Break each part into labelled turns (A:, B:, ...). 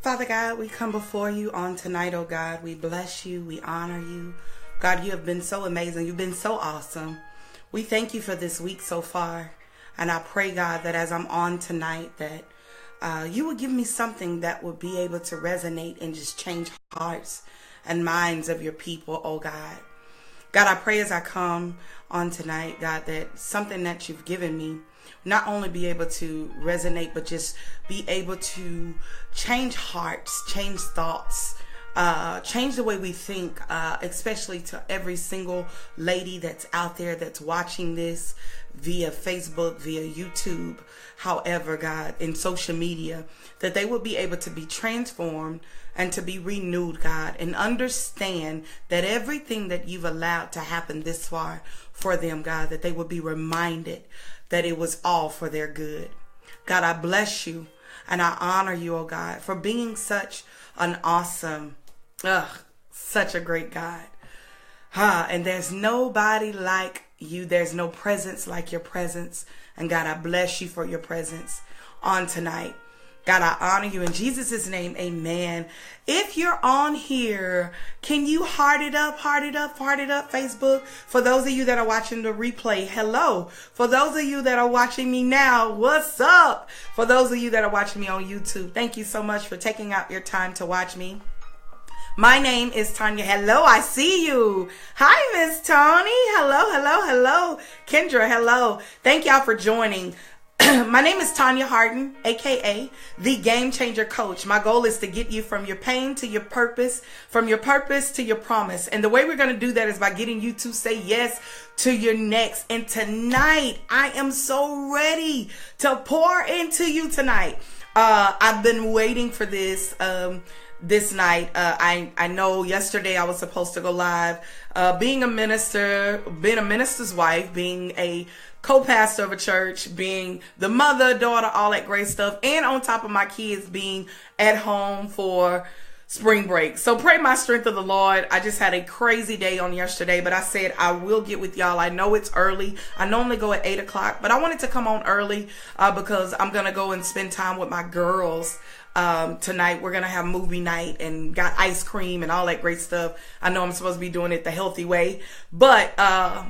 A: Father God, we come before you on tonight, oh God. We bless you. We honor you. God, you have been so amazing. You've been so awesome. We thank you for this week so far. And I pray, God, that as I'm on tonight, that you would give me something that would be able to resonate and just change hearts and minds of your people, oh God. God, I pray as I come on tonight, God, that something that you've given me not only be able to resonate, but just be able to change hearts, change thoughts, change the way we think, especially to every single lady that's out there that's watching this via Facebook, via YouTube, however, God, in social media, that they will be able to be transformed and to be renewed, God, and understand that everything that you've allowed to happen this far for them, God, that they will be reminded that it was all for their good. God, I bless you and I honor you, oh God, for being such an awesome, such a great God. And there's nobody like you. There's no presence like your presence. And God, I bless you for your presence on tonight. God, I honor you in Jesus' name. Amen. If you're on here, can you heart it up, Facebook? For those of you that are watching the replay, hello. For those of you that are watching me now, what's up? For those of you that are watching me on YouTube, thank you so much for taking out your time to watch me. My name is Tanya. Hello, I see you. Hi, Miss Tony. Hello. Kendra, hello. Thank y'all for joining. My name is Tanya Harden, aka the Game Changer Coach. My goal is to get you from your pain to your purpose, from your purpose to your promise. And the way we're going to do that is by getting you to say yes to your next. And tonight, I am so ready to pour into you tonight. I've been waiting for this this night. I know yesterday I was supposed to go live. Being a minister, being a minister's wife, being a co-pastor of a church, being the mother, daughter, all that great stuff, and on top of my kids being at home for spring break. So pray my strength of the Lord. I just had a crazy day on yesterday, but I said I will get with y'all. I know it's early. I normally go at 8 o'clock, but I wanted to come on early because I'm going to go and spend time with my girls. Tonight we're gonna have movie night and got ice cream and all that great stuff. I know I'm supposed to be doing it the healthy way, but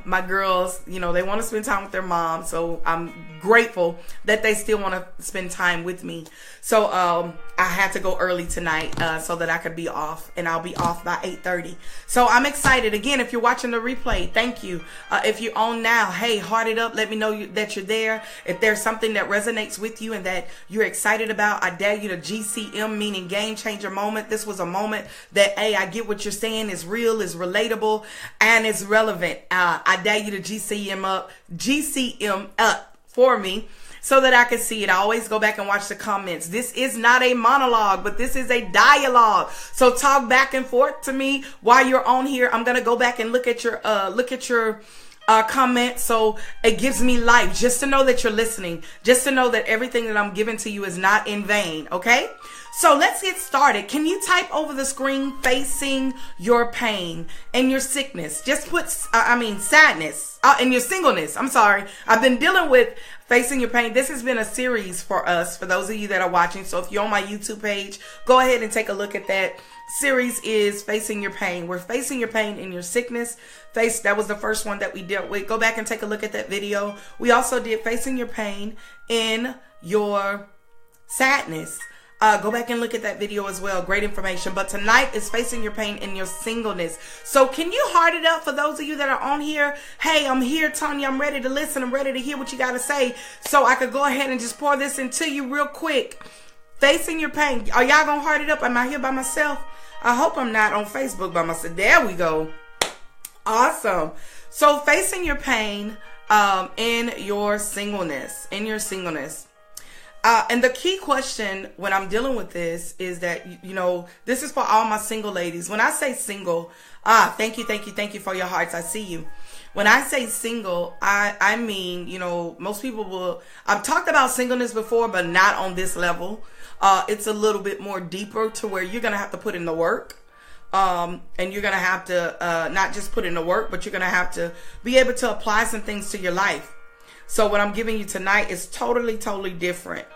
A: my girls, you know, they want to spend time with their mom, so I'm grateful that they still want to spend time with me. So I had to go early tonight so that I could be off, and I'll be off by 8:30. So I'm excited. Again, if you're watching the replay, thank you. If you're on now, hey, heart it up. Let me know that you're there. If there's something that resonates with you and that you're excited about, I dare you to GCM, meaning game changer moment. This was a moment that, hey, I get what you're saying is real, is relatable, and is relevant. I dare you to GCM up for me so that I can see it. I always go back and watch the comments. This is not a monologue, but this is a dialogue. So talk back and forth to me while you're on here. I'm gonna go back and look at your comment, so it gives me life, just to know that you're listening, just to know that everything that I'm giving to you is not in vain. Okay, so let's get started. Can you type over the screen facing your pain and your sickness? Just put sadness and your singleness. I'm sorry, I've been dealing with facing your pain. This has been a series for us, for those of you that are watching. So if you're on my YouTube page, go ahead and take a look at that. Series is facing your pain. We're facing your pain in your sickness. That was the first one that we dealt with. Go back and take a look at that video. We also did facing your pain in your sadness. Go back and look at that video as well. Great information. But tonight is facing your pain in your singleness. So can you heart it up for those of you that are on here? Hey, I'm here, Tanya. I'm ready to listen. I'm ready to hear what you got to say, so I could go ahead and just pour this into you real quick. Facing your pain. Are y'all gonna heart it up? Am I here by myself? I hope I'm not on Facebook by myself. There we go. Awesome. So facing your pain in your singleness. And the key question when I'm dealing with this is that, you know, this is for all my single ladies. When I say single, thank you for your hearts. I see you. When I say single, I mean, you know, most people will, I've talked about singleness before, but not on this level. It's a little bit more deeper to where you're going to have to put in the work. And you're going to have to not just put in the work, but you're going to have to be able to apply some things to your life. So what I'm giving you tonight is totally different.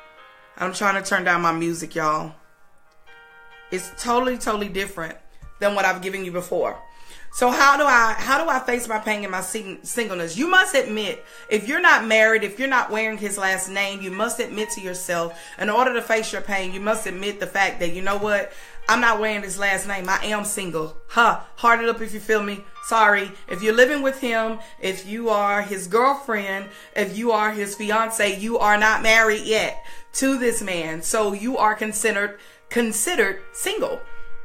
A: I'm trying to turn down my music, y'all. is totally, totally different than what I've given you before. So how do I face my pain and my singleness? You must admit, if you're not married, if you're not wearing his last name, you must admit to yourself, in order to face your pain, you must admit the fact that, you know what, I'm not wearing his last name. I am single. Heart it up if you feel me. Sorry. If you're living with him, if you are his girlfriend, if you are his fiance, you are not married yet to this man. So you are considered single.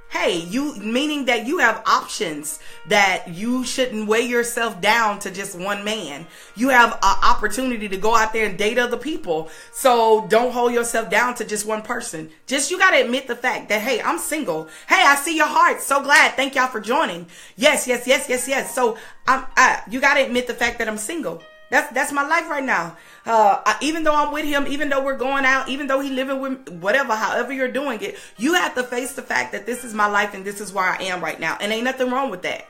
A: Hey, meaning that you have options, that you shouldn't weigh yourself down to just one man. You have an opportunity to go out there and date other people. So don't hold yourself down to just one person. You got to admit the fact that, hey, I'm single. Hey, I see your heart. So glad. Thank y'all for joining. Yes. So you got to admit the fact that I'm single. That's my life right now. Even though I'm with him, even though we're going out, even though he living with whatever, however you're doing it, you have to face the fact that this is my life and this is where I am right now. And ain't nothing wrong with that.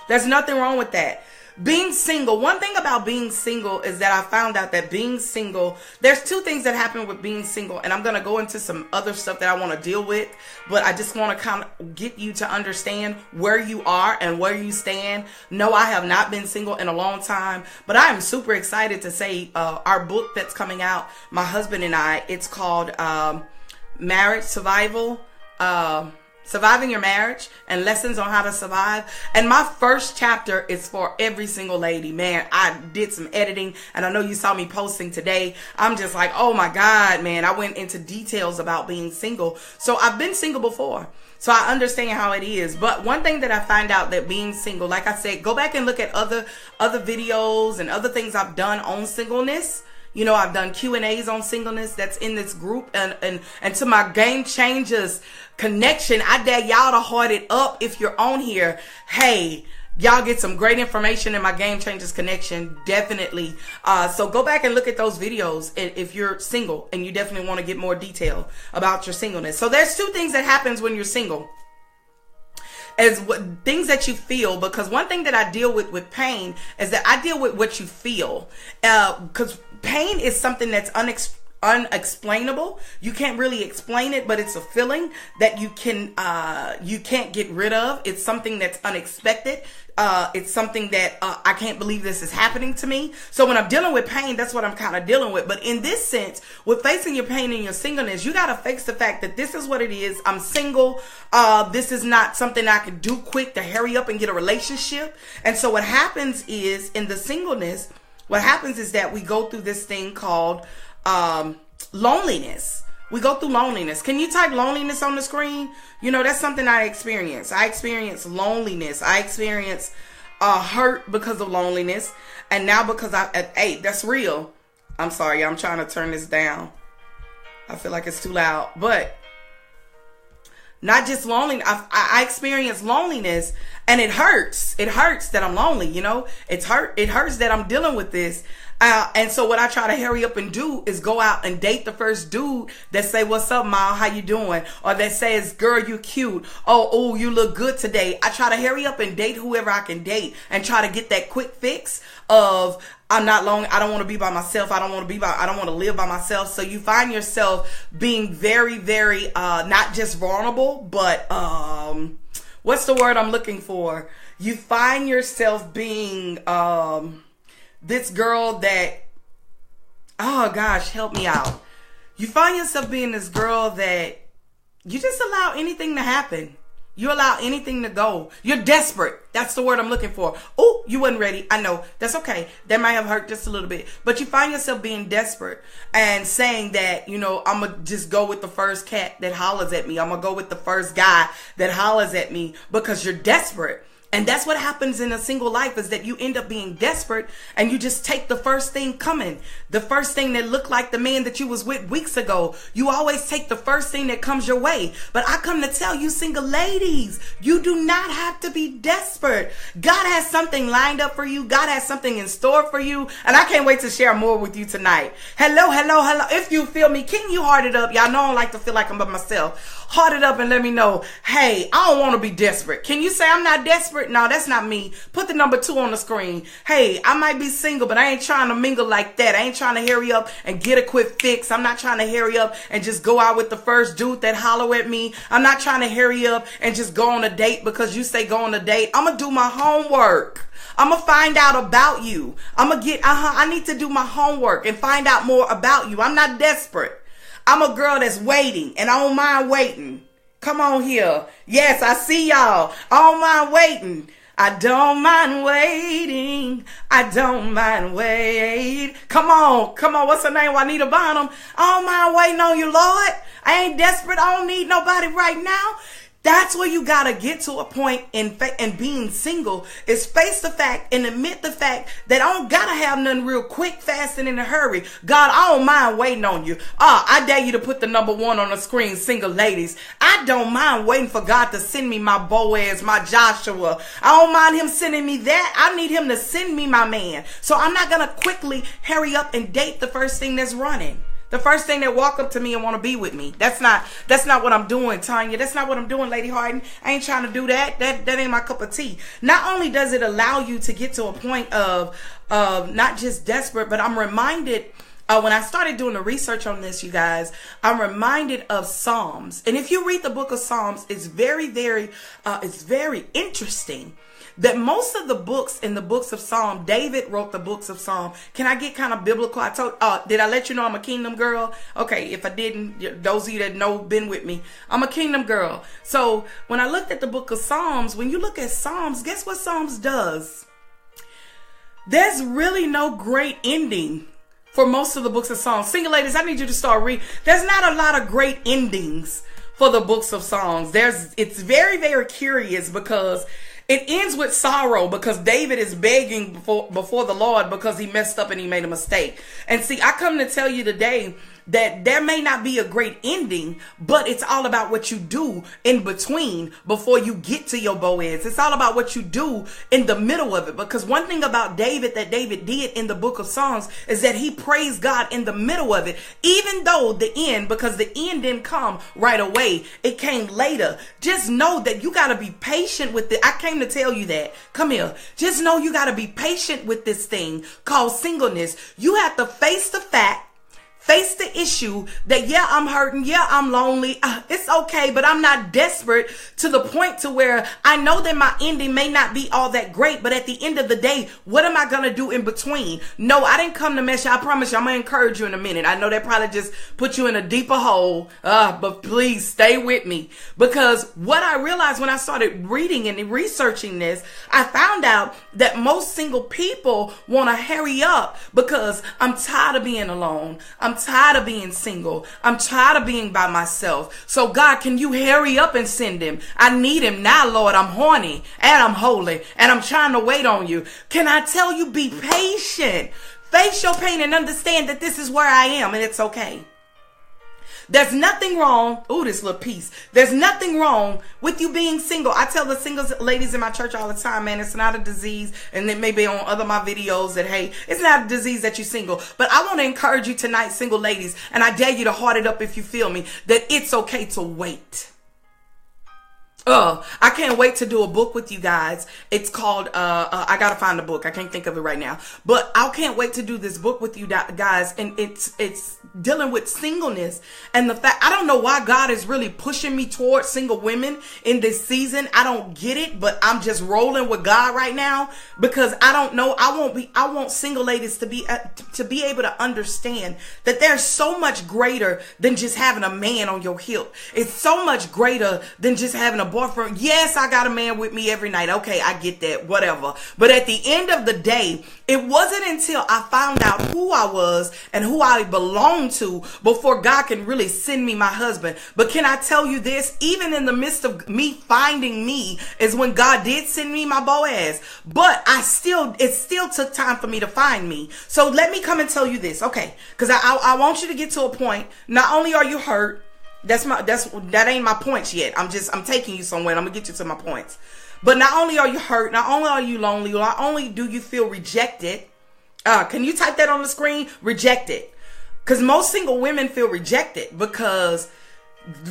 A: There's nothing wrong with that. Being single, one thing about being single is that I found out that being single, there's two things that happen with being single, and I'm going to go into some other stuff that I want to deal with, but I just want to kind of get you to understand where you are and where you stand. No, I have not been single in a long time, but I am super excited to say our book that's coming out, my husband and I, it's called Marriage Survival, Surviving Your Marriage and Lessons on How to Survive. And my first chapter is for every single lady. Man, I did some editing, and I know you saw me posting today. I'm just like, oh my God, man. I went into details about being single. So I've been single before, so I understand how it is. But one thing that I find out that being single, like I said, go back and look at other videos and other things I've done on singleness. You know, I've done Q&As on singleness that's in this group, and to my Game Changers connection, I dare y'all to heart it up if you're on here. Hey, y'all get some great information in my Game Changers connection, definitely. So go back and look at those videos if you're single and you definitely want to get more detail about your singleness. So there's two things that happens when you're single. As things that you feel, because one thing that I deal with pain is that I deal with what you feel, because pain is something that's unexplainable. You can't really explain it, but it's a feeling that you can't get rid of. It's something that's unexpected. It's something that I can't believe this is happening to me. So when I'm dealing with pain, that's what I'm kind of dealing with. But in this sense, with facing your pain and your singleness, you got to face the fact that this is what it is. I'm single. This is not something I can do quick to hurry up and get a relationship. And so what happens is, in the singleness, what happens is that we go through this thing called loneliness. We go through loneliness. Can you type loneliness on the screen? You know, that's something I experience. I experience loneliness. I experience hurt because of loneliness. And now because hey, that's real. I'm sorry. I'm trying to turn this down. I feel like it's too loud. But not just loneliness. I experience loneliness, and it hurts. It hurts that I'm lonely, you know. It hurts that I'm dealing with this. And so what I try to hurry up and do is go out and date the first dude that say, what's up, Ma? How you doing? Or that says, girl, you cute. Oh, you look good today. I try to hurry up and date whoever I can date and try to get that quick fix of, I'm not lonely. I don't want to be by myself. I don't want to live by myself. So you find yourself being very, very, not just vulnerable, but, what's the word I'm looking for? You find yourself being, this girl that, oh gosh, help me out. You find yourself being this girl that you just allow anything to happen. You allow anything to go. You're desperate. That's the word I'm looking for. Oh, you wasn't ready. I know. That's okay. That might have hurt just a little bit. But you find yourself being desperate and saying that, you know, I'm going to just go with the first cat that hollers at me. I'm going to go with the first guy that hollers at me because you're desperate. And that's what happens in a single life, is that you end up being desperate and you just take the first thing coming. The first thing that looked like the man that you was with weeks ago. You always take the first thing that comes your way. But I come to tell you, single ladies, you do not have to be desperate. God has something lined up for you. God has something in store for you. And I can't wait to share more with you tonight. Hello. If you feel me, can you heart it up? Y'all know I don't like to feel like I'm by myself. Heart it up and let me know, hey, I don't want to be desperate. Can you say I'm not desperate? desperate? No, that's not me. Put the number 2 on the screen. Hey, I might be single, but I ain't trying to mingle like that. I ain't trying to hurry up and get a quick fix. I'm not trying to hurry up and just go out with the first dude that holler at me. I'm not trying to hurry up and just go on a date because you say go on a date. I'm going to do my homework. I'm going to find out about you. I'm going to get, I need to do my homework and find out more about you. I'm not desperate. I'm a girl that's waiting, and I don't mind waiting. Come on here. Yes, I see y'all. I don't mind waiting. I don't mind waiting. I don't mind wait. Come on. What's her name? Juanita Bonham. I don't mind waiting on you, Lord. I ain't desperate. I don't need nobody right now. That's where you got to get to a point in being single is face the fact and admit the fact that I don't got to have nothing real quick, fast, and in a hurry. God, I don't mind waiting on you. I dare you to put the number 1 on the screen, single ladies. I don't mind waiting for God to send me my Boaz, my Joshua. I don't mind him sending me that. I need him to send me my man. So I'm not going to quickly hurry up and date the first thing that's running. The first thing that walk up to me and want to be with me. That's not what I'm doing, Tanya. That's not what I'm doing, Lady Harden. I ain't trying to do that. That ain't my cup of tea. Not only does it allow you to get to a point of not just desperate, but I'm reminded when I started doing the research on this, you guys, I'm reminded of Psalms. And if you read the book of Psalms, it's very interesting. That most of the books in the books of Psalm, David wrote the books of Psalm. Can I get kind of biblical? Did I let you know I'm a kingdom girl? Okay, if I didn't, those of you that know, been with me, I'm a kingdom girl. So when I looked at the book of Psalms, when you look at Psalms, guess what Psalms does? There's really no great ending for most of the books of Psalms. Single ladies, I need you to start reading. There's not a lot of great endings for the books of Psalms. It's very, very curious because it ends with sorrow because David is begging before the Lord because he messed up and he made a mistake. And see, I come to tell you today that there may not be a great ending, but it's all about what you do in between before you get to your Boaz. It's all about what you do in the middle of it. Because one thing about David that David did in the book of Psalms is that he praised God in the middle of it, even though the end, because the end didn't come right away. It came later. Just know that you got to be patient with it. I came to tell you that. Come here. Just know you got to be patient with this thing called singleness. You have to face the fact, face the issue that, yeah, I'm hurting. Yeah, I'm lonely. It's okay, but I'm not desperate to the point to where I know that my ending may not be all that great, but at the end of the day, what am I going to do in between? No, I didn't come to mess you. I promise you, I'm going to encourage you in a minute. I know that probably just put you in a deeper hole, but please stay with me, because what I realized when I started reading and researching this, I found out that most single people want to hurry up because I'm tired of being alone. I'm tired of being single. I'm tired of being by myself. So God, can you hurry up and send him? I need him now, Lord. I'm horny and I'm holy and I'm trying to wait on you. Can I tell you, be patient. Face your pain and understand that this is where I am and it's okay. There's nothing wrong. Oh, this little piece. There's nothing wrong with you being single. I tell the single ladies in my church all the time, man, it's not a disease. And then maybe on other my videos that, hey, it's not a disease that you're single. But I want to encourage you tonight, single ladies, and I dare you to heart it up if you feel me, that it's okay to wait. I can't wait to do a book with you guys. It's called, I gotta find the book. I can't think of it right now, but I can't wait to do this book with you guys. And it's dealing with singleness and the fact, I don't know why God is really pushing me towards single women in this season. I don't get it, but I'm just rolling with God right now because I don't know. I want single ladies to be able to understand that there's so much greater than just having a man on your hip. It's so much greater than just having a boyfriend. Yes, I got a man with me every night. Okay, I get that, whatever. But at the end of the day, it wasn't until I found out who I was and who I belonged to before God can really send me my husband. But can I tell you this? Even in the midst of me finding me is when God did send me my Boaz. But it still took time for me to find me. So let me come and tell you this, okay? Because I want you to get to a point. Not only are you hurt, that ain't my points yet. I'm taking you somewhere and I'm gonna get you to my points. But not only are you hurt, not only are you lonely, not only do you feel rejected. Can you type that on the screen? Rejected. Because most single women feel rejected because,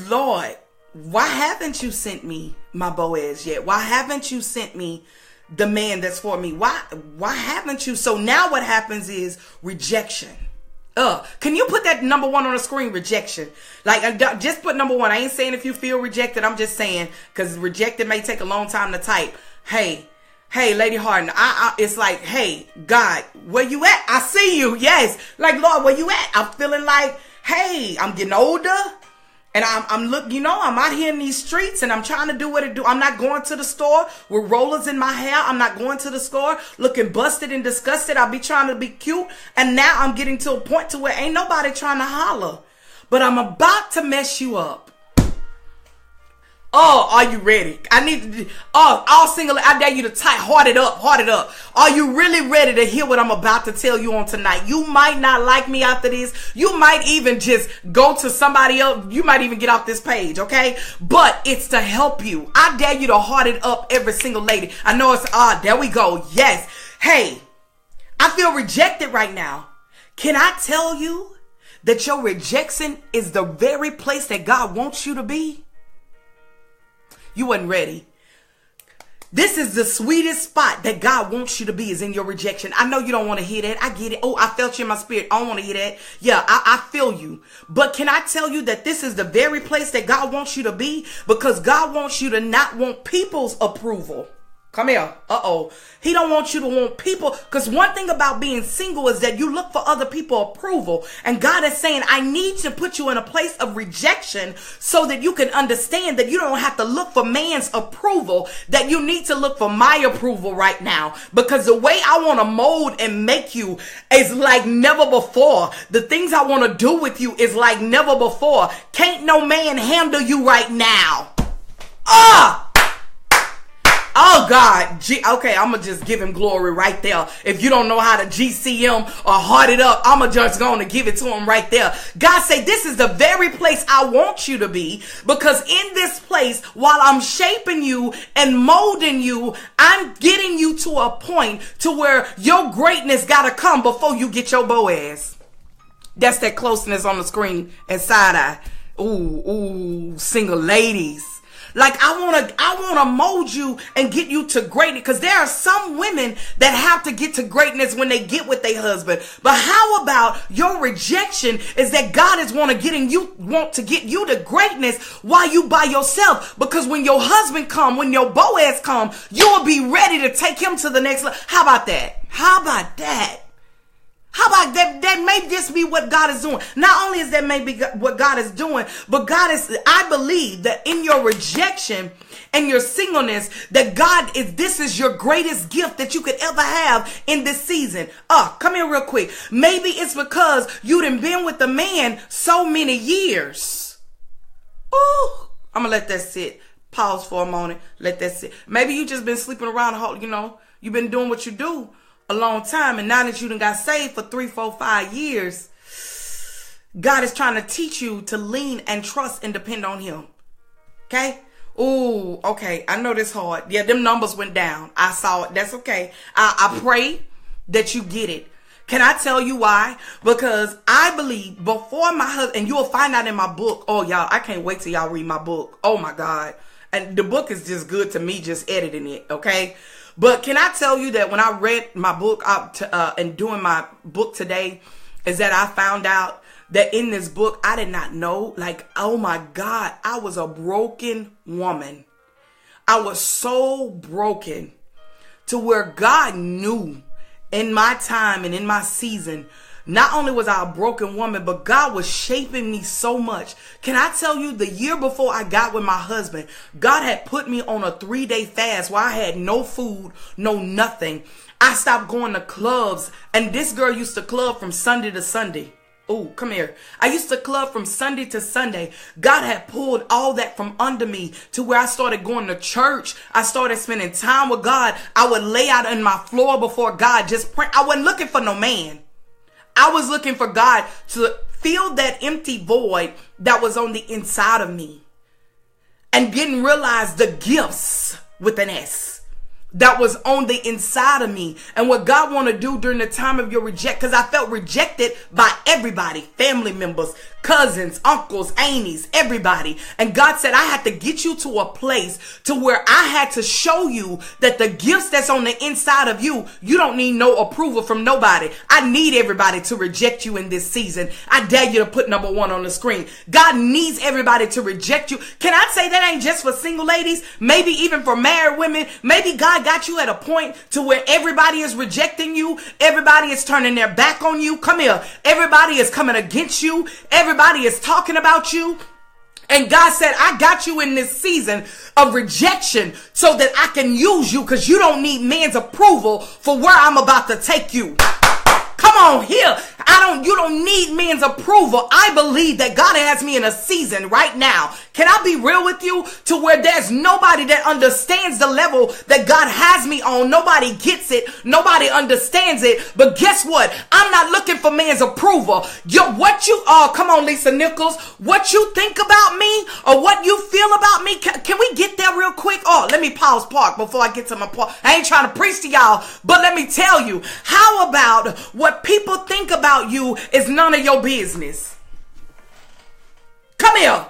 A: Lord, why haven't you sent me my Boaz yet? Why haven't you sent me the man that's for me? Why haven't you? So now what happens is rejection. Can you put that number 1 on the screen? Rejection. Like, just put number 1. I ain't saying if you feel rejected. I'm just saying, because rejected may take a long time to type. Hey, Lady Harden, it's like, hey, God, where you at? I see you. Yes. Like, Lord, where you at? I'm feeling like, hey, I'm getting older. And I'm out here in these streets and I'm trying to do what I do. I'm not going to the store with rollers in my hair. I'm not going to the store looking busted and disgusted. I'll be trying to be cute. And now I'm getting to a point to where ain't nobody trying to holler. But I'm about to mess you up. Oh, are you ready? I need to, all single, I dare you to type, heart it up. Are you really ready to hear what I'm about to tell you on tonight? You might not like me after this. You might even just go to somebody else. You might even get off this page, okay? But it's to help you. I dare you to heart it up, every single lady. I know it's, there we go. Yes. Hey, I feel rejected right now. Can I tell you that your rejection is the very place that God wants you to be? You wasn't ready. This is the sweetest spot that God wants you to be, is in your rejection. I know you don't want to hear that. I get it. Oh, I felt you in my spirit. I don't want to hear that. Yeah, I feel you. But can I tell you that this is the very place that God wants you to be? Because God wants you to not want people's approval. Come here. He don't want you to want people. Because one thing about being single is that you look for other people's approval. And God is saying, I need to put you in a place of rejection so that you can understand that you don't have to look for man's approval, that you need to look for my approval right now. Because the way I want to mold and make you is like never before. The things I want to do with you is like never before. Can't no man handle you right now. Oh God. Okay, I'm gonna just give him glory right there. If you don't know how to GCM or heart it up, I'm just gonna give it to him right there. God say, this is the very place I want you to be, because in this place, while I'm shaping you and molding you, I'm getting you to a point to where your greatness gotta come before you get your Boaz. That's that closeness on the screen and side eye. Ooh, single ladies. Like, I want to mold you and get you to greatness, because there are some women that have to get to greatness when they get with their husband. But how about your rejection is that God is want to get you to greatness while you by yourself? Because when your husband come, when your Boaz come, you will be ready to take him to the next level. How about that? How about that? How about that? That may just be what God is doing. Not only is that maybe what God is doing, but I believe that in your rejection and your singleness, that this is your greatest gift that you could ever have in this season. Come here real quick. Maybe it's because you done been with the man so many years. Oh, I'm going to let that sit. Pause for a moment. Let that sit. Maybe you just been sleeping around, you've been doing what you do a long time, and now that you done got saved for 3, 4, 5 years, God is trying to teach you to lean and trust and depend on him. Okay? Ooh, okay. I know this hard. Yeah, them numbers went down. I saw it. That's okay. I pray that you get it. Can I tell you why? Because I believe before my husband, and you'll find out in my book. Oh, y'all, I can't wait till y'all read my book. Oh my God. And the book is just good to me, just editing it. Okay? But can I tell you that when I read my book and doing my book today, is that I found out that in this book, I did not know, like, oh my God, I was a broken woman. I was so broken to where God knew in my time and in my season, not only was I a broken woman, but God was shaping me so much. Can I tell you, the year before I got with my husband, God had put me on a 3-day fast where I had no food, no nothing. I stopped going to clubs, and this girl used to club from Sunday to Sunday. Oh, come here. I used to club from Sunday to Sunday. God had pulled all that from under me to where I started going to church. I started spending time with God. I would lay out on my floor before God, just pray. I wasn't looking for no man. I was looking for God to fill that empty void that was on the inside of me, and didn't realize the gifts with an S that was on the inside of me. And what God want to do during the time of your because I felt rejected by everybody, family members, cousins, uncles, aunties, everybody. And God said, I had to get you to a place to where I had to show you that the gifts that's on the inside of you, you don't need no approval from nobody. I need everybody to reject you in this season. I dare you to put number 1 on the screen. God needs everybody to reject you. Can I say that ain't just for single ladies? Maybe even for married women. Maybe God got you at a point to where everybody is rejecting you. Everybody is turning their back on you. Come here. Everybody is coming against you. Everybody is talking about you. And God said, I got you in this season of rejection so that I can use you, because you don't need man's approval for where I'm about to take you. Come on here. You don't need men's approval. I believe that God has me in a season right now. Can I be real with you? To where there's nobody that understands the level that God has me on. Nobody gets it. Nobody understands it. But guess what? I'm not looking for man's approval. Come on, Lisa Nichols. What you think about me or what you feel about me? Can we get there real quick? Oh, let me pause park before I get to my part. I ain't trying to preach to y'all, but let me tell you, how about what people think about you is none of your business? Come here.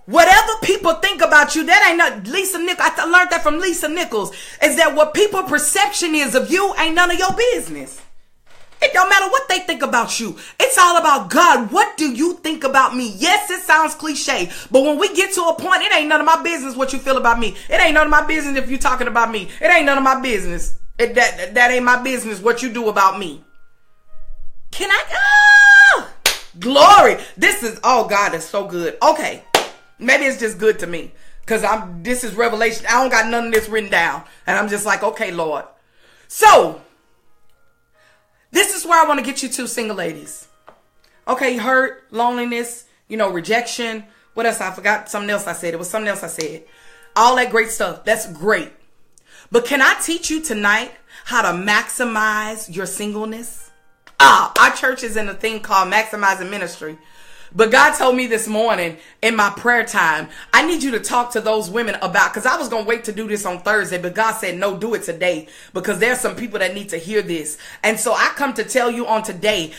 A: Whatever people think about you, that ain't not Lisa Nichols. I learned that from Lisa Nichols. Is that what people perception is of you ain't none of your business. It don't matter what they think about you. It's all about God. What do you think about me? Yes, it sounds cliche, but when we get to a point, it ain't none of my business what you feel about me. It ain't none of my business if you're talking about me. It ain't none of my business. That ain't my business what you do about me. Can I? Glory. God is so good. Okay. Maybe it's just good to me because this is revelation. I don't got none of this written down. And I'm just like, okay, Lord. So this is where I want to get you to, single ladies. Okay, hurt, loneliness, rejection. What else? I forgot something else I said. It was something else I said. All that great stuff. That's great. But can I teach you tonight how to maximize your singleness? Our church is in a thing called Maximizing Ministry. But God told me this morning in my prayer time, I need you to talk to those women about, because I was going to wait to do this on Thursday, but God said, no, do it today, because there's some people that need to hear this. And so I come to tell you on today,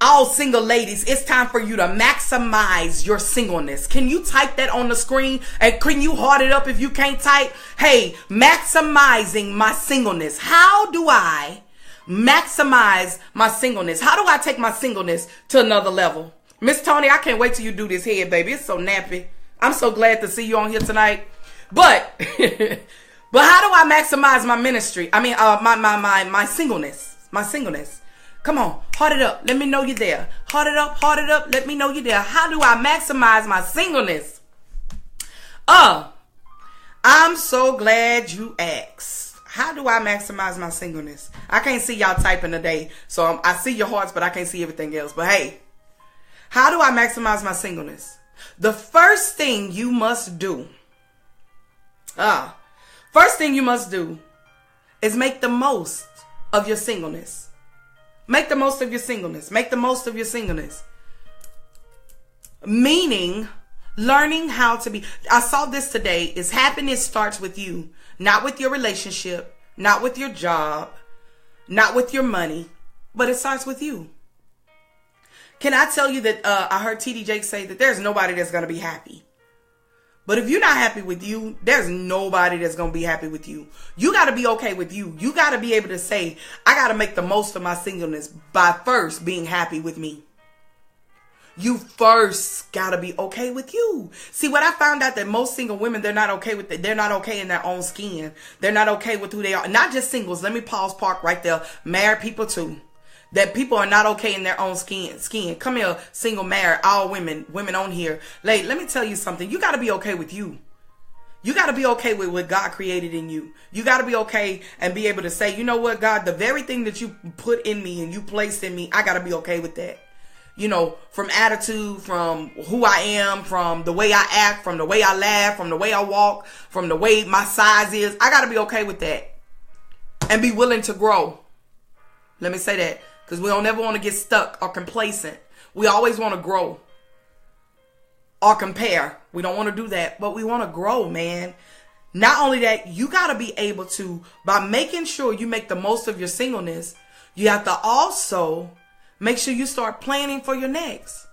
A: all single ladies, it's time for you to maximize your singleness. Can you type that on the screen? And can you heart it up if you can't type? Hey, maximizing my singleness. How do I maximize my singleness? How do I take my singleness to another level? Miss Tony, I can't wait till you do this head, baby. It's so nappy. I'm so glad to see you on here tonight. But, but how do I maximize my ministry? I mean, my singleness. My singleness. Come on, heart it up. Let me know you're there. Heart it up, heart it up. Let me know you're there. How do I maximize my singleness? I'm so glad you asked. How do I maximize my singleness? I can't see y'all typing today. So I see your hearts, but I can't see everything else. But hey, how do I maximize my singleness? The first thing you must do, is make the most of your singleness. Make the most of your singleness. Make the most of your singleness. Meaning, learning how to be. I saw this today. Is happiness starts with you. Not with your relationship. Not with your job. Not with your money. But it starts with you. Can I tell you that I heard TD Jakes say that there's nobody that's going to be happy. But if you're not happy with you, there's nobody that's going to be happy with you. You got to be okay with you. You got to be able to say, I got to make the most of my singleness by first being happy with me. You first got to be okay with you. See, what I found out that most single women, they're not okay with it. They're not okay in their own skin. They're not okay with who they are. Not just singles. Let me pause park right there. Married people too. That people are not okay in their own skin. Come here, single, married, all women on here. Let me tell you something. You got to be okay with you. You got to be okay with what God created in you. You got to be okay and be able to say, you know what, God, the very thing that you put in me and you placed in me, I got to be okay with that. From attitude, from who I am, from the way I act, from the way I laugh, from the way I walk, from the way my size is. I got to be okay with that and be willing to grow. Let me say that. Because we don't ever want to get stuck or complacent. We always want to grow or compare. We don't want to do that, but we want to grow, man. Not only that, you got to be able to, by making sure you make the most of your singleness, you have to also make sure you start planning for your next.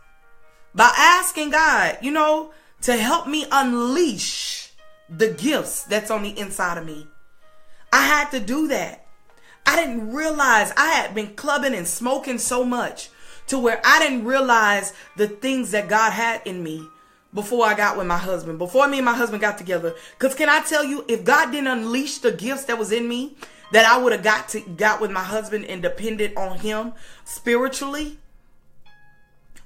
A: by asking God, to help me unleash the gifts that's on the inside of me. I had to do that. I didn't realize I had been clubbing and smoking so much to where I didn't realize the things that God had in me before I got with my husband, before me and my husband got together. Because can I tell you, if God didn't unleash the gifts that was in me, that I would have got with my husband and depended on him spiritually.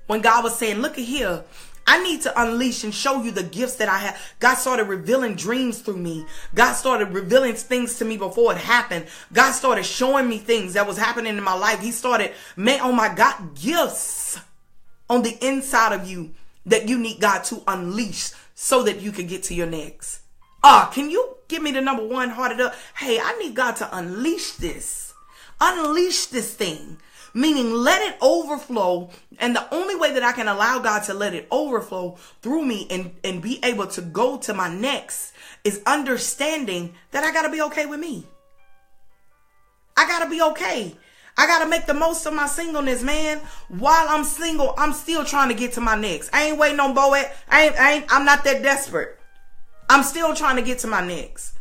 A: When God was saying, look at here, I need to unleash and show you the gifts that I have. God started revealing dreams through me. God started revealing things to me before it happened. God started showing me things that was happening in my life. He started, oh my God, gifts on the inside of you that you need God to unleash so that you can get to your next. Can you give me the number one hearted up? Hey, I need God to unleash this. Unleash this thing. Meaning let it overflow. And the only way that I can allow God to let it overflow through me and be able to go to my next is understanding that I got to be okay with me. I got to be okay. I got to make the most of my singleness, man. While I'm single, I'm still trying to get to my next. I ain't waiting on Boaz. I'm not that desperate. I'm still trying to get to my next.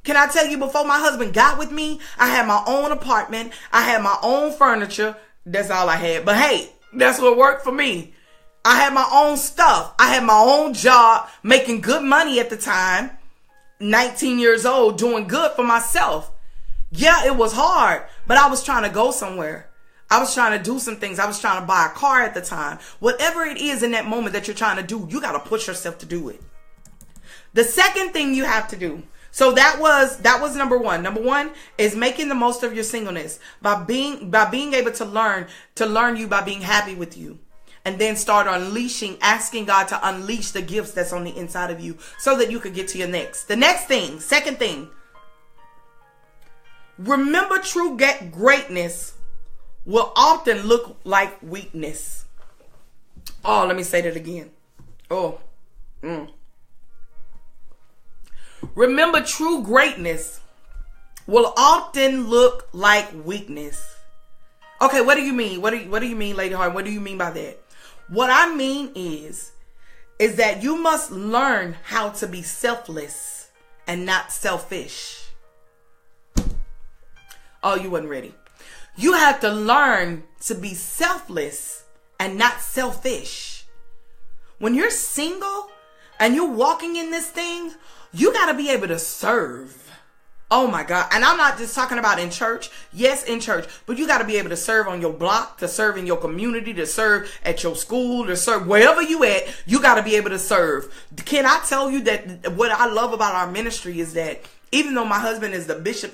A: Can I tell you, before my husband got with me, I had my own apartment. I had my own furniture. That's all I had. But hey, that's what worked for me. I had my own stuff. I had my own job, making good money at the time. 19 years old, doing good for myself. Yeah, it was hard, but I was trying to go somewhere. I was trying to do some things. I was trying to buy a car at the time. Whatever it is in that moment that you're trying to do, you got to push yourself to do it. The second thing you have to do. So that was number one. Number one is making the most of your singleness by being able to learn you by being happy with you. And then start asking God to unleash the gifts that's on the inside of you so that you could get to your next. The next thing, second thing, remember true greatness will often look like weakness. Oh, let me say that again. Remember, true greatness will often look like weakness. Okay, what do you mean? What do you mean, Lady Heart? What do you mean by that? What I mean is that you must learn how to be selfless and not selfish. Oh, you wasn't ready. You have to learn to be selfless and not selfish. When you're single and you're walking in this thing, you got to be able to serve. Oh my God. And I'm not just talking about in church. Yes, in church. But you got to be able to serve on your block, to serve in your community, to serve at your school, to serve wherever you at. You got to be able to serve. Can I tell you that what I love about our ministry is that even though my husband is the bishop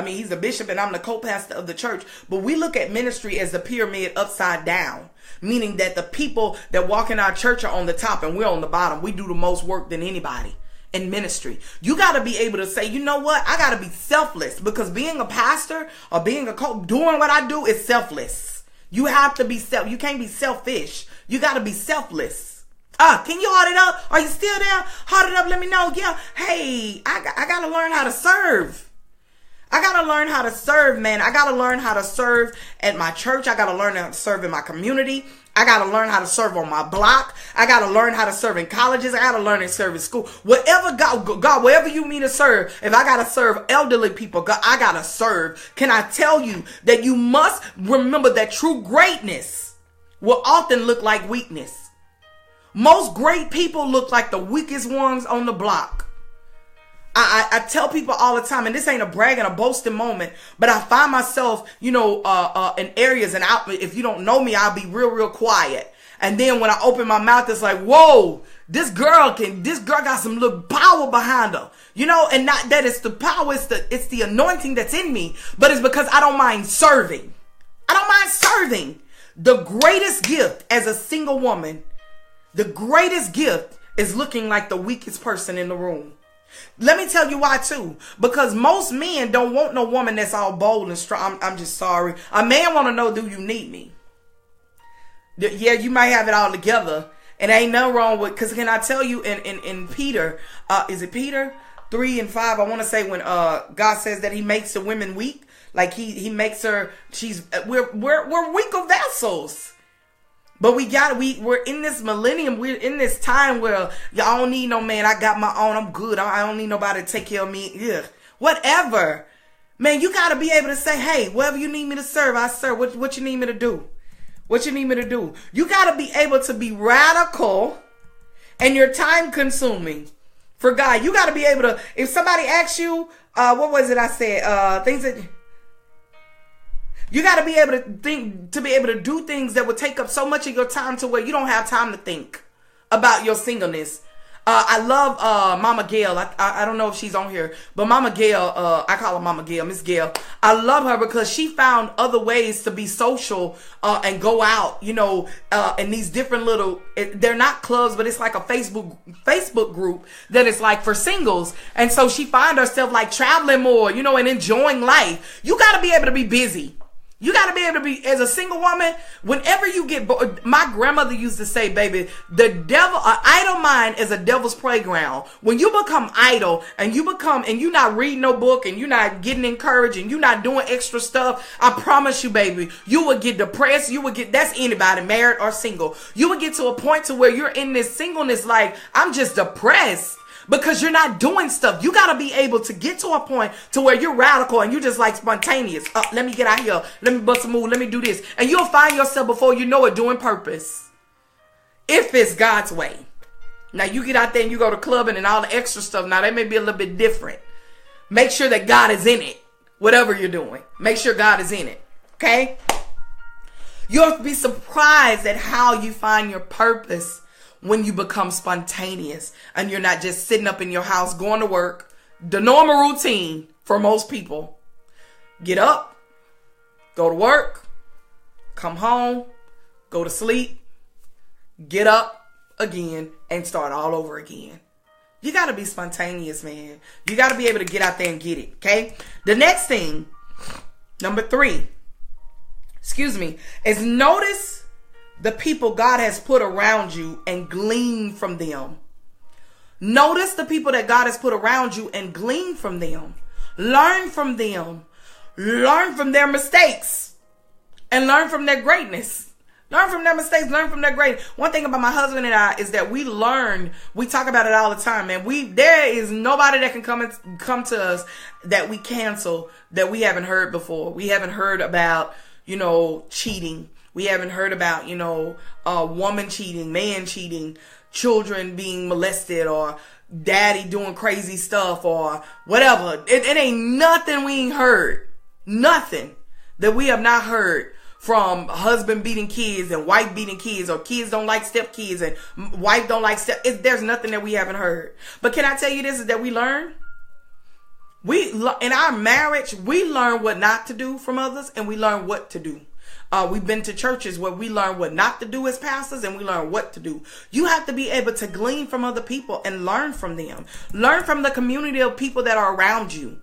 A: he's the bishop and I'm the co-pastor of the church, but we look at ministry as the pyramid upside down. Meaning that the people that walk in our church are on the top and we're on the bottom. We do the most work than anybody in ministry. You got to be able to say, you know what? I got to be selfless, because being a pastor or being a coach, doing what I do is selfless. You have to be you can't be selfish. You got to be selfless. Can you hold it up? Are you still there? Hold it up. Let me know. Yeah. Hey, I got to learn how to serve. I got to learn how to serve, man. I got to learn how to serve at my church. I got to learn how to serve in my community. I got to learn how to serve on my block. I got to learn how to serve in colleges. I got to learn to serve in school. Whatever God, wherever you mean to serve, if I got to serve elderly people, God, I got to serve. Can I tell you that you must remember that true greatness will often look like weakness. Most great people look like the weakest ones on the block. I tell people all the time, and this ain't a bragging, a boasting moment, but I find myself, in areas, and if you don't know me, I'll be real quiet. And then when I open my mouth, it's like, whoa, this girl got some little power behind her, and not that it's the power, it's the anointing that's in me, but it's because I don't mind serving. I don't mind serving. The greatest gift as a single woman, the greatest gift is looking like the weakest person in the room. Let me tell you why too. Because most men don't want no woman that's all bold and strong. I'm just sorry. A man want to know, do you need me? Yeah, you might have it all together. And ain't nothing wrong with, because can I tell you in Peter, is it Peter 3:5? I want to say when God says that he makes the women weak. Like he makes her, we're weaker vessels. But we're in this millennium. We're in this time where y'all don't need no man. I got my own. I'm good. I don't need nobody to take care of me. Ugh. Whatever. Man, you got to be able to say, hey, whatever you need me to serve, I serve. What you need me to do? What you need me to do? You got to be able to be radical and you're time consuming for God. You got to be able to, if somebody asks you, what was it I said? Things that, you got to be able to think, to be able to do things that would take up so much of your time to where you don't have time to think about your singleness. I love Mama Gail. I don't know if she's on here, but Mama Gail, I call her Mama Gail, Miss Gail. I love her because she found other ways to be social and go out, you know, in these different little, they're not clubs, but it's like a Facebook group that is like for singles. And so she found herself like traveling more, you know, and enjoying life. You got to be able to be busy. You got to be able to be, as a single woman, whenever you get bored. My grandmother used to say, baby, the devil, an idle mind is a devil's playground. When you become idle and you're not reading no book and you're not getting encouraged and you're not doing extra stuff, I promise you, baby, you would get depressed. That's anybody, married or single. You would get to a point to where you're in this singleness like, I'm just depressed. Because you're not doing stuff. You got to be able to get to a point to where you're radical and you just like spontaneous. Let me get out here. Let me bust a move. Let me do this. And you'll find yourself before you know it doing purpose. If it's God's way. Now you get out there and you go to clubbing and all the extra stuff. Now that may be a little bit different. Make sure that God is in it. Whatever you're doing. Make sure God is in it. Okay? You'll be surprised at how you find your purpose when you become spontaneous and you're not just sitting up in your house going to work. The normal routine for most people. Get up, go to work, come home, go to sleep, get up again, and start all over again. You got to be spontaneous, man. You got to be able to get out there and get it, okay? The next thing, number 3, is notice the people God has put around you and glean from them. Notice the people that God has put around you and glean from them. Learn from them. Learn from their mistakes and learn from their greatness. Learn from their mistakes, learn from their greatness. One thing about my husband and I is that we talk about it all the time, man. There is nobody that can come to us that we cancel that we haven't heard before. We haven't heard about, cheating. We haven't heard about, woman cheating, man cheating, children being molested, or daddy doing crazy stuff, or whatever. It ain't nothing we ain't heard. Nothing that we have not heard from husband beating kids and wife beating kids, or kids don't like step kids and wife don't like step. There's nothing that we haven't heard. But can I tell you this, is that we learn? In our marriage, we learn what not to do from others and we learn what to do. We've been to churches where we learn what not to do as pastors and we learn what to do. You have to be able to glean from other people and learn from them. Learn from the community of people that are around you.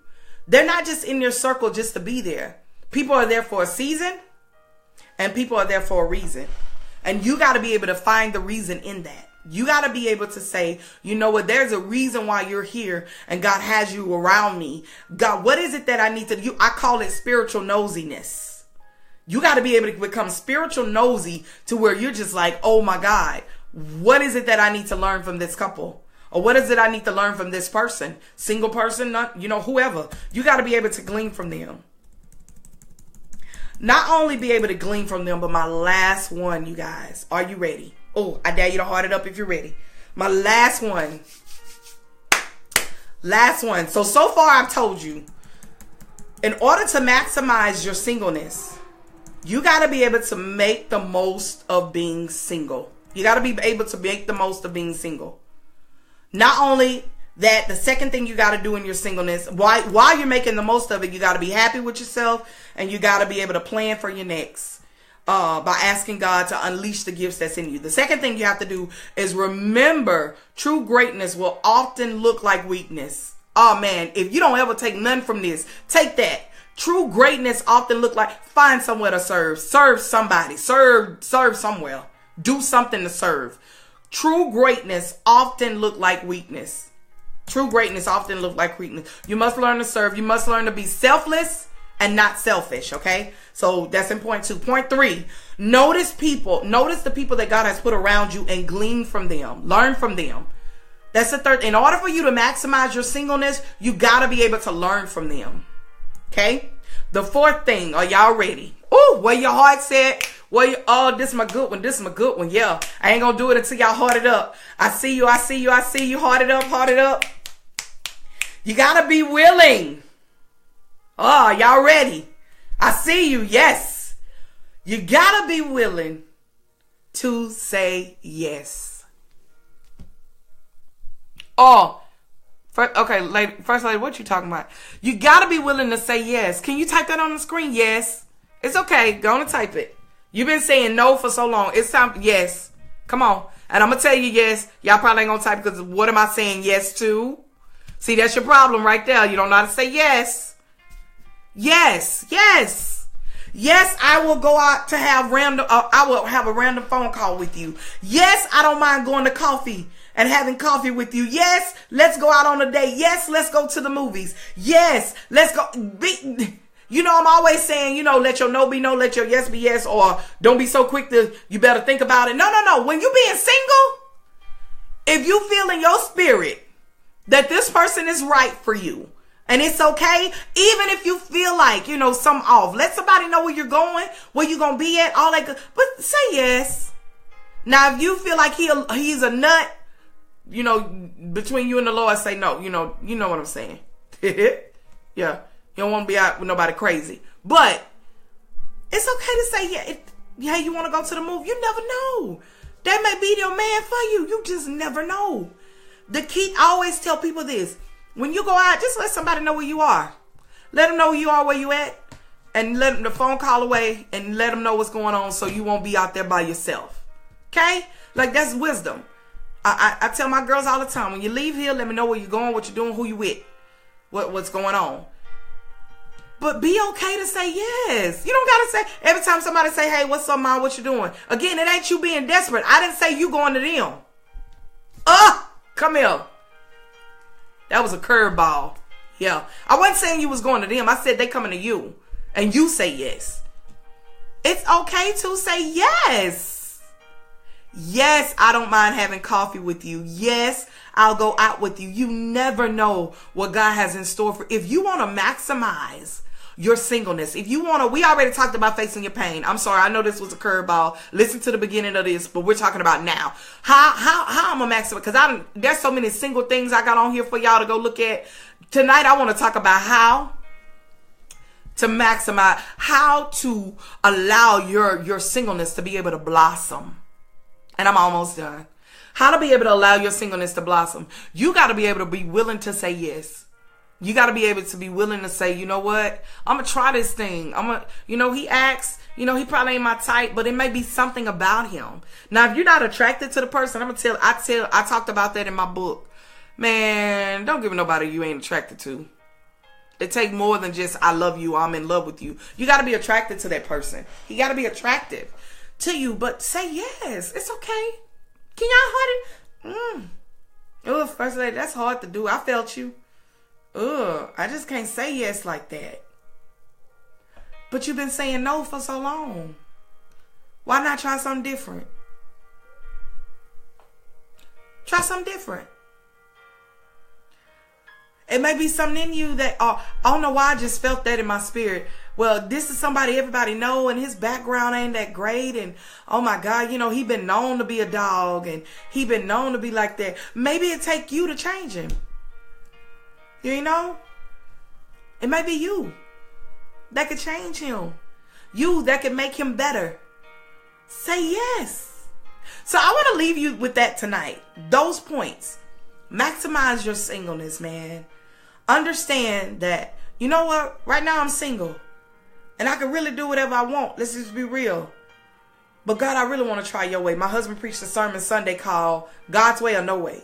A: They're not just in your circle just to be there. People are there for a season and people are there for a reason. And you got to be able to find the reason in that. You got to be able to say, you know what, there's a reason why you're here and God has you around me. God, what is it that I need to do? I call it spiritual nosiness. You got to be able to become spiritual nosy to where you're just like, oh my God, what is it that I need to learn from this couple? Or what is it I need to learn from this person? Single person, not, whoever. You got to be able to glean from them. Not only be able to glean from them, but my last one, you guys. Are you ready? Oh, I dare you to heart it up if you're ready. My last one. So far I've told you, in order to maximize your singleness, you got to be able to make the most of being single. You got to be able to make the most of being single. Not only that, the second thing you got to do in your singleness, while you're making the most of it, you got to be happy with yourself and you got to be able to plan for your next by asking God to unleash the gifts that's in you. The second thing you have to do is remember, true greatness will often look like weakness. Oh man, if you don't ever take none from this, take that. True greatness often look like, find somewhere to serve. Serve somebody. Serve somewhere. Do something to serve. True greatness often look like weakness. True greatness often look like weakness. You must learn to serve. You must learn to be selfless and not selfish, okay? So that's in point 2. Point 3, notice the people that God has put around you and glean from them. Learn from them. That's the third. In order for you to maximize your singleness, you got to be able to learn from them. Okay? The fourth thing, are y'all ready? Oh, where your heart said, this is my good one. This is my good one. Yeah. I ain't going to do it until y'all heart it up. I see you. Heart it up. You got to be willing. Oh, y'all ready? I see you. Yes. You got to be willing to say yes. Oh, first lady, what you talking about? You got to be willing to say yes. Can you type that on the screen? Yes. It's okay. Go on and type it. You've been saying no for so long. It's time. Yes. Come on. And I'm going to tell you yes. Y'all probably ain't going to type because what am I saying yes to? See, that's your problem right there. You don't know how to say yes. Yes. Yes. Yes, I will go out to have I will have a random phone call with you. Yes, I don't mind going to coffee and having coffee with you. Yes, let's go out on a date. Yes, let's go to the movies. Yes, let's go. I'm always saying, let your no be no, let your yes be yes, or don't be so quick you better think about it. No. When you being single, if you feel in your spirit that this person is right for you, and it's okay, even if you feel like, something off, let somebody know where you're going, where you're going to be at, all that good, but say yes. Now, if you feel like he's a nut, between you and the Lord, say no. You know what I'm saying. Yeah. You don't want to be out with nobody crazy. But it's okay to say, yeah, you want to go to the movie. You never know. That may be your man for you. You just never know. The key, I always tell people this. When you go out, just let somebody know where you are. Let them know where you are, where you at. And let them the phone call away and let them know what's going on so you won't be out there by yourself. Okay? Like, that's wisdom. I tell my girls all the time, when you leave here, let me know where you're going, what you're doing, who you with, what's going on. But be okay to say yes. You don't got to say, every time somebody say, hey, what's up, Mom, what you doing? Again, it ain't you being desperate. I didn't say you going to them. Come here. That was a curveball. Yeah. I wasn't saying you was going to them. I said they coming to you. And you say yes. It's okay to say yes. Yes, I don't mind having coffee with you. Yes, I'll go out with you. You never know what God has in store for. If you want to maximize your singleness, if you want to, we already talked about facing your pain. I'm sorry, I know this was a curveball. Listen to the beginning of this, but we're talking about now. How I'm gonna maximize, because there's so many single things I got on here for y'all to go look at. Tonight I want to talk about how to maximize, how to allow your singleness to be able to blossom. And I'm almost done. How to be able to allow your singleness to blossom. You got to be able to be willing to say yes. You got to be able to be willing to say, you know what? I'm going to try this thing. He acts, he probably ain't my type, but it may be something about him. Now, if you're not attracted to the person, I talked about that in my book. Man, don't give nobody you ain't attracted to. It takes more than just, I love you, I'm in love with you. You got to be attracted to that person. He got to be attractive to you, but say yes. It's okay. Can y'all hear it? Oh, first lady, that's hard to do. I felt you. I just can't say yes like that. But you've been saying no for so long. Why not try something different? Try something different. It may be something in you that, I don't know why I just felt that in my spirit. Well, this is somebody everybody know, and his background ain't that great, and oh my God, he been known to be a dog, and he been known to be like that. Maybe it take you to change him. It may be you that could change him. You that could make him better. Say yes. So I want to leave you with that tonight. Those points. Maximize your singleness, man. Understand that, you know what? Right now I'm single. And I can really do whatever I want. Let's just be real. But God, I really want to try your way. My husband preached a sermon Sunday called God's Way or No Way.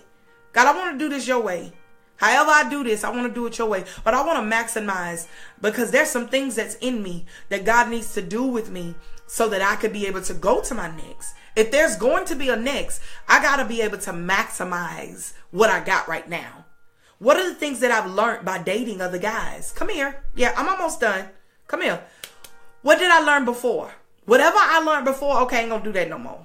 A: God, I want to do this your way. However I do this, I want to do it your way. But I want to maximize, because there's some things that's in me that God needs to do with me so that I could be able to go to my next. If there's going to be a next, I got to be able to maximize what I got right now. What are the things that I've learned by dating other guys? Come here. Yeah, I'm almost done. Come here. What did I learn before? Whatever I learned before, okay, I ain't gonna do that no more.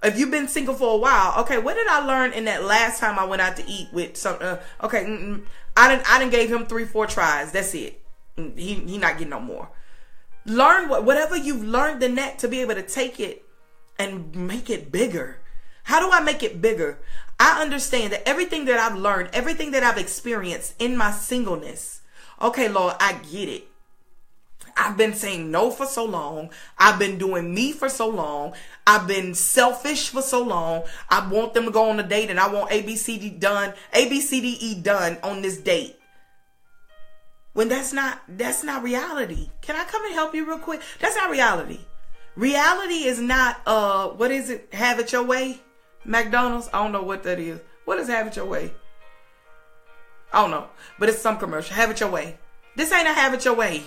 A: If you've been single for a while, okay, what did I learn in that last time I went out to eat with some? I didn't gave him 3-4 tries. That's it. He not getting no more. Learn whatever you've learned in that to be able to take it and make it bigger. How do I make it bigger? I understand that everything that I've learned, everything that I've experienced in my singleness, okay, Lord, I get it. I've been saying no for so long. I've been doing me for so long. I've been selfish for so long. I want them to go on a date and I want ABCDE done on this date. When that's not reality. Can I come and help you real quick? That's not reality. Reality is not, what is it? Have it your way? McDonald's? I don't know what that is. What is have it your way? I don't know. But it's some commercial. Have it your way. This ain't a have it your way.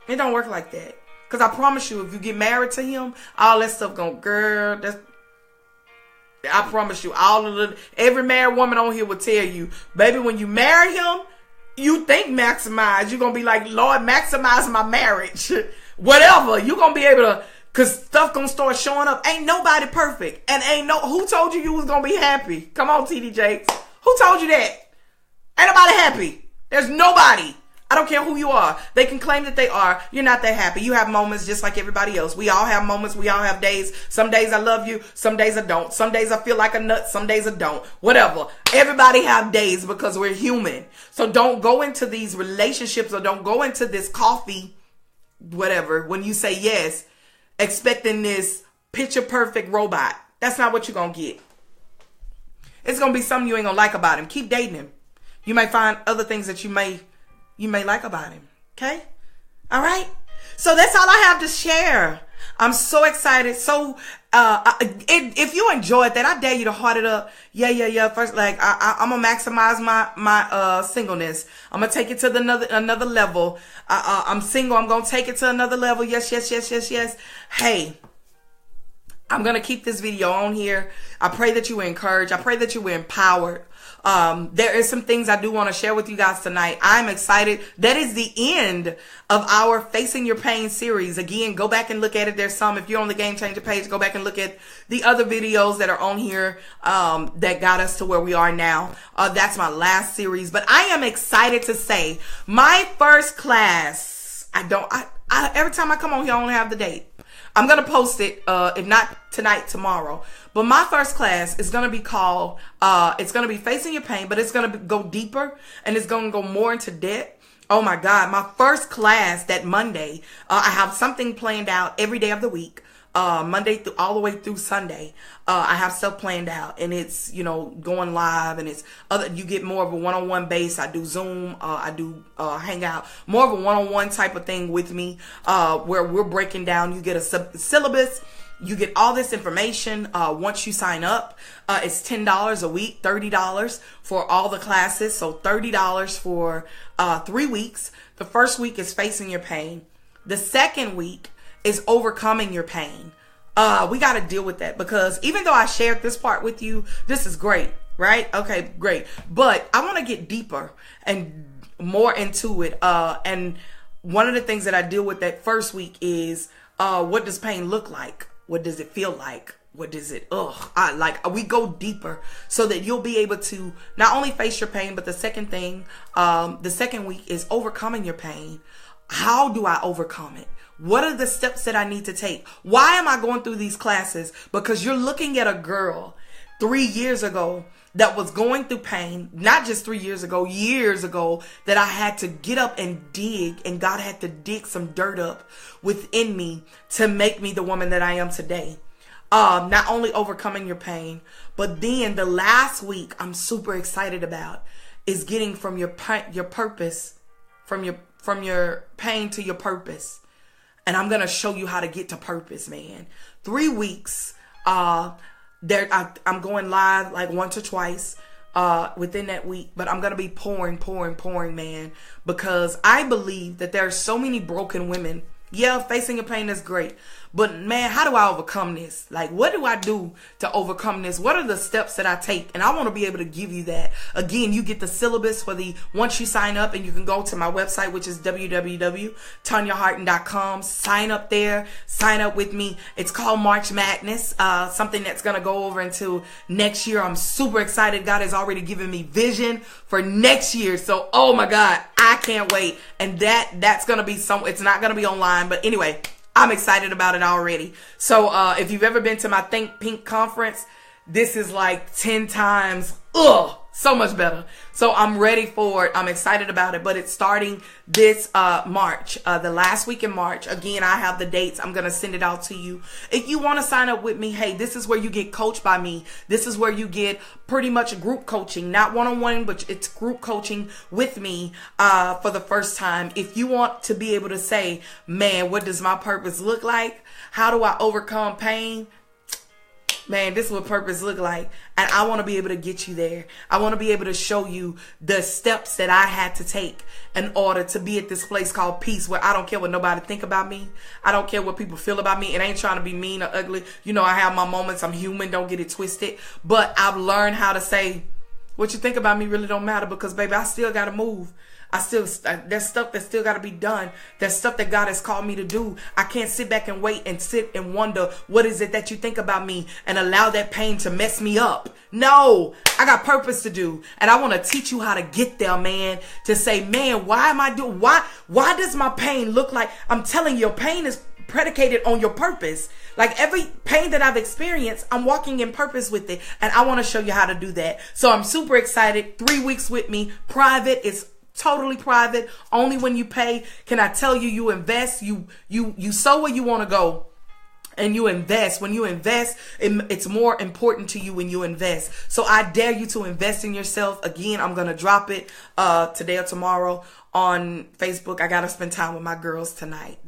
A: It don't work like that. Because I promise you, if you get married to him, all that stuff gonna, girl, I promise you, every married woman on here will tell you, baby, when you marry him, you think maximize. You're gonna be like, Lord, maximize my marriage. Whatever. You're gonna be able to, because stuff gonna start showing up. Ain't nobody perfect. And who told you was gonna be happy? Come on, TD Jakes. Who told you that? Ain't nobody happy. There's nobody. I don't care who you are. They can claim that they are. You're not that happy. You have moments just like everybody else. We all have moments. We all have days. Some days I love you. Some days I don't. Some days I feel like a nut. Some days I don't. Whatever. Everybody have days because we're human. So don't go into these relationships or don't go into this coffee, whatever, when you say yes, expecting this picture perfect robot. That's not what you're going to get. It's going to be something you ain't going to like about him. Keep dating him. You may find other things that you may like about him. Okay? All right? So that's all I have to share. I'm so excited. So, if you enjoyed that, I dare you to heart it up. Yeah. First, like, I'm gonna maximize my singleness. I'm gonna take it to another level. I'm single. I'm gonna take it to another level. Yes. Hey, I'm gonna keep this video on here. I pray that you were encouraged. I pray that you were empowered. There is some things I do want to share with you guys tonight. I'm excited. That is the end of our Facing Your Pain series. Again, go back and look at it. There's some, if you're on the Game Changer page, go back and look at the other videos that are on here, that got us to where we are now. That's my last series, but I am excited to say my first class, every time I come on here, I only have the date. I'm going to post it, if not tonight, tomorrow. But my first class is going to be called, it's going to be Facing Your Pain, but it's going to go deeper and it's going to go more into depth. Oh my God. My first class that Monday, I have something planned out every day of the week. Monday through all the way through Sunday. I have stuff planned out and it's, going live and it's you get more of a one-on-one base. I do Zoom, I do, Hangout, more of a one-on-one type of thing with me, where we're breaking down. You get a syllabus. You get all this information, once you sign up. It's $10 a week, $30 for all the classes. So $30 for, 3 weeks. The first week is Facing Your Pain. The second week is Overcoming Your Pain. We got to deal with that because even though I shared this part with you, this is great, right? Okay, great. But I want to get deeper and more into it. And one of the things that I deal with that first week is, what does pain look like? What does it feel like? What does it, we go deeper so that you'll be able to not only face your pain, but the second thing, the second week is Overcoming Your Pain. How do I overcome it? What are the steps that I need to take? Why am I going through these classes? Because you're looking at a girl 3 years ago that was going through pain, not just 3 years ago, years ago, that I had to get up and dig, and God had to dig some dirt up within me to make me the woman that I am today. Not only overcoming your pain, but then the last week I'm super excited about is getting from your purpose, from your pain to your purpose. And I'm going to show you how to get to purpose, man. 3 weeks, I'm going live like once or twice within that week, but I'm going to be pouring, man, because I believe that there are so many broken women Yeah, facing your pain is great. But man, how do I overcome this? Like, what do I do to overcome this? What are the steps that I take? And I want to be able to give you that. Again, you get the syllabus for once you sign up, and you can go to my website, which is www.tanyaharton.com. Sign up there. Sign up with me. It's called March Madness. Something that's going to go over into next year. I'm super excited. God has already given me vision for next year. So, oh my God, I can't wait. And that's going to be it's not going to be online, but anyway, I'm excited about it already. So if you've ever been to my Think Pink conference, this is like 10 times, so much better. So I'm ready for it. I'm excited about it. But it's starting this March, the last week in March. Again, I have the dates. I'm going to send it out to you. If you want to sign up with me, hey, this is where you get coached by me. This is where you get pretty much group coaching, not one-on-one, but it's group coaching with me for the first time. If you want to be able to say, man, what does my purpose look like? How do I overcome pain? Man, this is what purpose look like. And I want to be able to get you there. I want to be able to show you the steps that I had to take in order to be at this place called peace, where I don't care what nobody think about me. I don't care what people feel about me. It ain't trying to be mean or ugly. You know, I have my moments. I'm human. Don't get it twisted. But I've learned how to say, what you think about me really don't matter, because baby, I still got to move. There's stuff that still got to be done. There's stuff that God has called me to do. I can't sit back and wait and sit and wonder, what is it that you think about me, and allow that pain to mess me up. No, I got purpose to do. And I want to teach you how to get there, man, to say, man, why does my pain look like? I'm telling you, your pain is predicated on your purpose. Like every pain that I've experienced, I'm walking in purpose with it. And I want to show you how to do that. So I'm super excited. 3 weeks with me, private. It's totally private. Only when you pay can I tell you. You invest, you sow where you want to go, and you invest. When you invest, it's more important to you when you invest. So I dare you to invest in yourself. Again, I'm gonna drop it today or tomorrow on Facebook. I gotta spend time with my girls tonight.